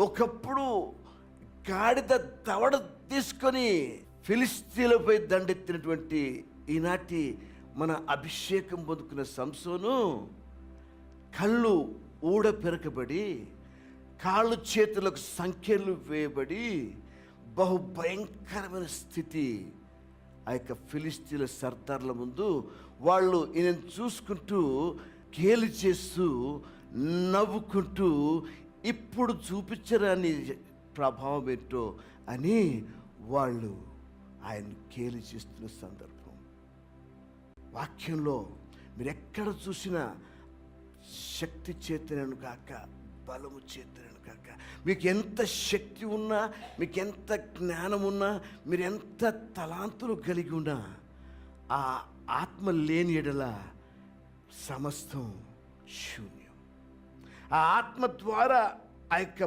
ఒకప్పుడు గాడిద దవడ తీసుకొని ఫిలిస్తీన్లపై దండెత్తినటువంటి ఈనాటి మన అభిషేకం పొందుకున్న సంసోను కళ్ళు ఊడ పెరకబడి, కాళ్ళు చేతులకు సంఖ్యలు వేయబడి, బహు భయంకరమైన స్థితి. ఆ యొక్క ఫిలిస్తీన్ల సర్దార్ల ముందు వాళ్ళు ఈయన చూసుకుంటూ గేలి చేస్తూ నవ్వుకుంటూ, ఇప్పుడు చూపించరాని ప్రభావం ఏంటో అని వాళ్ళు ఆయన గేలి చేస్తున్న సందర్భం. వాక్యంలో మీరు ఎక్కడ చూసినా శక్తి చేతనను కాక, బలము చేతనను కాక, మీకు ఎంత శక్తి ఉన్నా, మీకు ఎంత జ్ఞానం ఉన్నా, మీరు ఎంత తలాంతులు కలిగి ఉన్నా, ఆ ఆత్మ లేని ఎడల సమస్తం శూన్యం. ఆ ఆత్మ ద్వారా ఆ యొక్క